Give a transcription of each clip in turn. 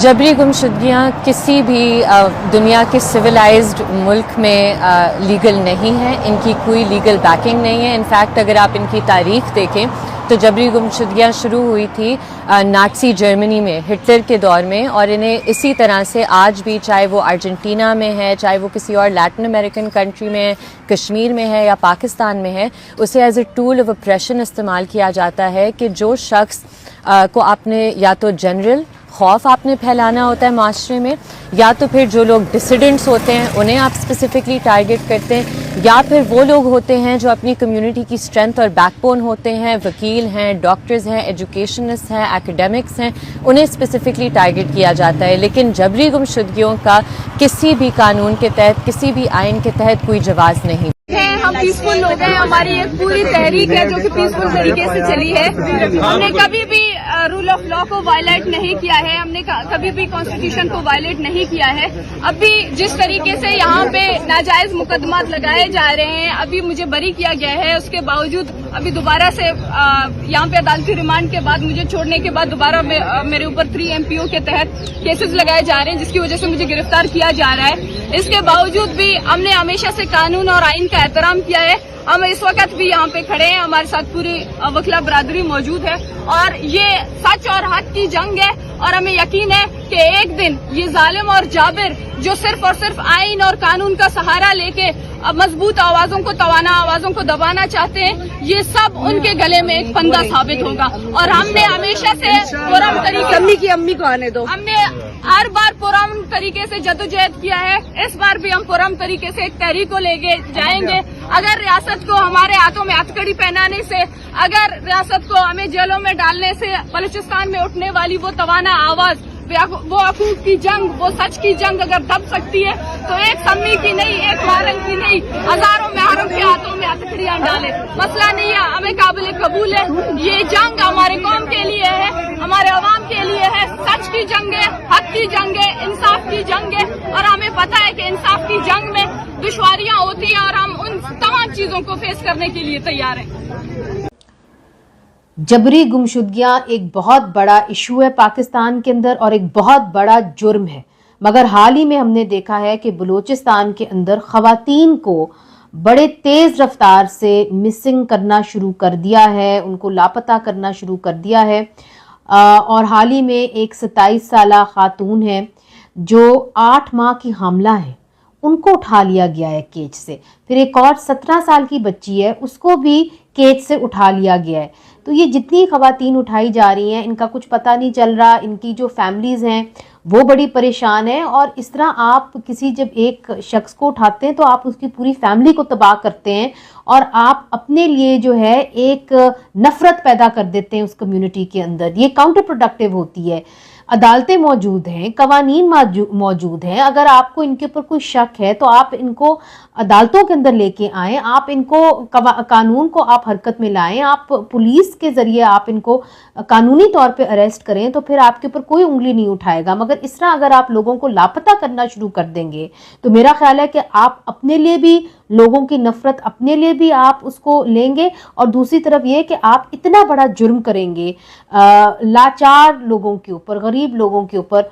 جبری گمشدگیاں کسی بھی دنیا کے سویلائزڈ ملک میں لیگل نہیں ہیں، ان کی کوئی لیگل بیکنگ نہیں ہے۔ انفیکٹ اگر آپ ان کی تاریخ دیکھیں تو جبری گمشدگیاں شروع ہوئی تھی نازی جرمنی میں، ہٹلر کے دور میں، اور انہیں اسی طرح سے آج بھی، چاہے وہ ارجنٹینا میں ہے، چاہے وہ کسی اور لیٹن امریکن کنٹری میں ہے، کشمیر میں ہے یا پاکستان میں ہے، اسے as a tool of operation استعمال کیا جاتا ہے کہ جو شخص کو آپ نے یا تو جنرل خوف آپ نے پھیلانا ہوتا ہے معاشرے میں، یا تو پھر جو لوگ ڈسیڈنٹس ہوتے ہیں انہیں آپ اسپیسیفکلی ٹارگٹ کرتے ہیں، یا پھر وہ لوگ ہوتے ہیں جو اپنی کمیونٹی کی اسٹرینتھ اور بیک بون ہوتے ہیں، وکیل ہیں، ڈاکٹرز ہیں، ایجوکیشنسٹ ہیں، ایکیڈیمکس ہیں، انہیں اسپیسیفکلی ٹارگٹ کیا جاتا ہے۔ لیکن جبری گمشدگیوں کا کسی بھی قانون کے تحت، کسی بھی آئین کے تحت کوئی جواز نہیں۔ ہم پیسفل لوگ ہیں، ہماری ایک پوری تحریک ہے جو کہ پیسفل طریقے سے چلی ہے۔ ہم نے کبھی بھی رول آف لا کو وائلیٹ نہیں کیا ہے، ہم نے کبھی بھی کانسٹیٹیوشن کو وائلیٹ نہیں کیا ہے۔ ابھی جس طریقے سے یہاں پہ ناجائز مقدمات لگائے جا رہے ہیں، ابھی مجھے بری کیا گیا ہے، اس کے باوجود ابھی دوبارہ سے یہاں پہ عدالتی ریمانڈ کے بعد مجھے چھوڑنے کے بعد دوبارہ میرے اوپر 3 MPO کے تحت کیسز لگائے جا رہے ہیں، جس کی وجہ سے مجھے گرفتار کیا جا رہا ہے۔ اس کے باوجود بھی ہم نے ہمیشہ سے قانون اور آئین کا احترام کیا ہے۔ ہم اس وقت بھی یہاں پہ کھڑے ہیں، ہمارے ساتھ پوری وکلا برادری موجود ہے، اور یہ سچ اور حق کی جنگ ہے، اور ہمیں یقین ہے کہ ایک دن یہ ظالم اور جابر جو صرف اور صرف آئین اور قانون کا سہارا لے کے مضبوط آوازوں کو آوازوں کو دبانا چاہتے ہیں، یہ سب ان کے گلے میں ایک پھندا ثابت ہوگا۔ اور ہم نے ہمیشہ سے پرامن طریقے امی کو آنے دو، ہم نے ہر بار پرامن طریقے سے جدوجہد کیا ہے، اس بار بھی ہم پرامن طریقے سے ایک تحریک کو لے کے جائیں گے۔ اگر ریاست کو ہمارے ہاتھوں میں ہتھکڑی پہنانے سے، اگر ریاست کو ہمیں جیلوں میں ڈالنے سے بلوچستان میں اٹھنے والی وہ توانا آواز، وہ حقوق کی جنگ، وہ سچ کی جنگ اگر دب سکتی ہے تو ایک سمی کی نہیں، ایک مارن کی نہیں، ہزاروں محرم کے ہاتھوں میں ہتھکڑیاں ڈالے، مسئلہ نہیں ہے، ہمیں قابل قبول ہے۔ یہ جنگ ہمارے قوم کے لیے ہے، ہمارے عوام کے لیے ہے، سچ کی جنگ ہے، حق کی جنگ ہے، انصاف کی جنگ ہے، اور ہمیں پتہ ہے کہ انصاف کی جنگ میں دشواریاں ہوتی ہیں، اور ہم ان تمام چیزوں کو فیس کرنے کے لیے تیار ہیں۔ جبری گمشدگیاں ایک بہت بڑا ایشو ہے پاکستان کے اندر اور ایک بہت بڑا جرم ہے، مگر حال ہی میں ہم نے دیکھا ہے کہ بلوچستان کے اندر خواتین کو بڑے تیز رفتار سے مسنگ کرنا شروع کر دیا ہے، ان کو لاپتہ کرنا شروع کر دیا ہے، اور حال ہی میں ایک 27 سالہ خاتون ہے جو 8 ماہ کی حاملہ ہے، ان کو اٹھا لیا گیا ہے کیج سے، پھر ایک اور 17 سال کی بچی ہے، اس کو بھی کیج سے اٹھا لیا گیا ہے۔ تو یہ جتنی خواتین اٹھائی جا رہی ہیں، ان کا کچھ پتہ نہیں چل رہا، ان کی جو فیملیز ہیں وہ بڑی پریشان ہیں، اور اس طرح آپ کسی جب ایک شخص کو اٹھاتے ہیں تو آپ اس کی پوری فیملی کو تباہ کرتے ہیں، اور آپ اپنے لیے جو ہے ایک نفرت پیدا کر دیتے ہیں اس کمیونٹی کے اندر۔ یہ کاؤنٹر پروڈکٹیو ہوتی ہے۔ عدالتیں موجود ہیں، قوانین موجود ہیں، اگر آپ کو ان کے اوپر کوئی شک ہے تو آپ ان کو عدالتوں کے اندر لے کے آئیں، آپ ان کو قانون کو آپ حرکت میں لائیں، آپ پولیس کے ذریعے آپ ان کو قانونی طور پہ اریسٹ کریں، تو پھر آپ کے اوپر کوئی انگلی نہیں اٹھائے گا۔ مگر اس طرح اگر آپ لوگوں کو لاپتہ کرنا شروع کر دیں گے تو میرا خیال ہے کہ آپ اپنے لیے بھی لوگوں کی نفرت، اپنے لیے بھی آپ اس کو لیں گے، اور دوسری طرف یہ کہ آپ اتنا بڑا جرم کریں گے لاچار لوگوں کے اوپر، غریب لوگوں کے اوپر،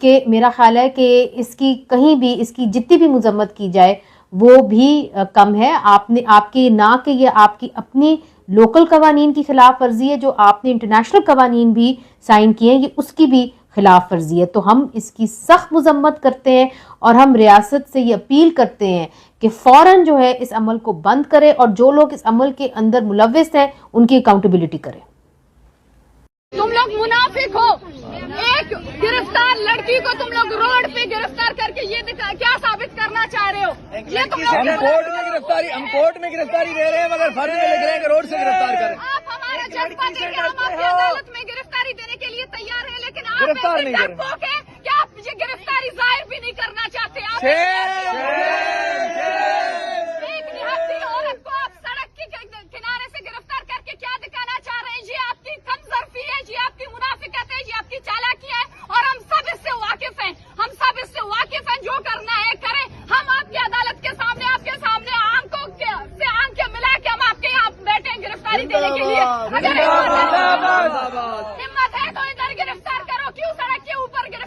کہ میرا خیال ہے کہ اس کی کہیں بھی، اس کی جتنی بھی مذمت کی جائے وہ بھی کم ہے۔ آپ کی نہ کہ یہ آپ کی اپنی لوکل قوانین کی خلاف ورزی ہے، جو آپ نے انٹرنیشنل قوانین بھی سائن کیے ہیں، یہ اس کی بھی خلاف ورزی ہے۔ تو ہم اس کی سخت مذمت کرتے ہیں، اور ہم ریاست سے یہ اپیل کرتے ہیں کہ فوراً جو ہے اس عمل کو بند کرے، اور جو لوگ اس عمل کے اندر ملوث ہیں ان کی اکاؤنٹیبلٹی کرے۔ تم لوگ منافق ہو، ایک گرفتار لڑکی کو تم لوگ روڈ پہ گرفتار کر کے یہ کیا ثابت کرنا چاہ رہے ہو؟ یہ تم لوگ ہم کورٹ میں گرفتاری دے رہے ہیں، مگر فرض میں لکھ رہے ہیں کہ روڈ سے گرفتار کریں۔ آپ ہمارا جذبہ دیں کہ ہم آپ کی عدالت میں گرفتاری دینے کے لیے تیار ہیں، لیکن آپ ایسے ڈرپوک ہیں کہ آپ یہ گرفتاری ظاہر بھی نہیں کرنا چاہتے۔ ایک نہادی عورت کو آپ سڑک کے کنارے سے گرفتار کر کے کیا دکھانا چاہ رہے ہیں؟ یہ آپ کی کمزرفی ہے، یہ آپ کی منافقت ہے، یہ آپ کی چالاکی ہے، اور ہم سب اس سے واقف ہیں، ہم سب اس سے واقف ہیں۔ جو کرنا ہے کریں، ہم آپ کی عدالت کے سامنے، آپ کے سامنے آنکھوں سے آنکھیں ملا کے ہم آپ کے یہاں بیٹھے ہیں گرفتاری دینے کے لیے۔ اگر ہمت ہے تو ادھر گرفتار کرو، کیوں سڑک کے اوپر گرفتار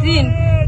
3,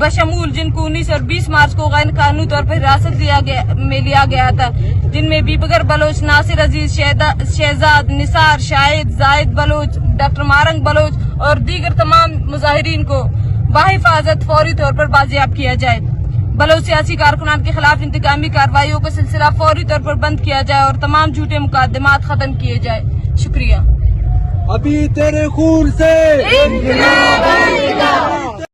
بشمول جن کو 19 اور 20 مارچ کو غیر قانونی طور پر حراست میں لیا گیا تھا، جن میں بیبگر بلوچ، ناصر عزیز، شہزاد، نثار، شاہد، زاہد بلوچ، ڈاکٹر مارنگ بلوچ اور دیگر تمام مظاہرین کو بحفاظت فوری طور پر بازیاب کیا جائے۔ بلوچ سیاسی کارکنان کے خلاف انتقامی کارروائیوں کا سلسلہ فوری طور پر بند کیا جائے اور تمام جھوٹے مقدمات ختم کیے جائے۔ شکریہ۔ ابھی تیرے خون سے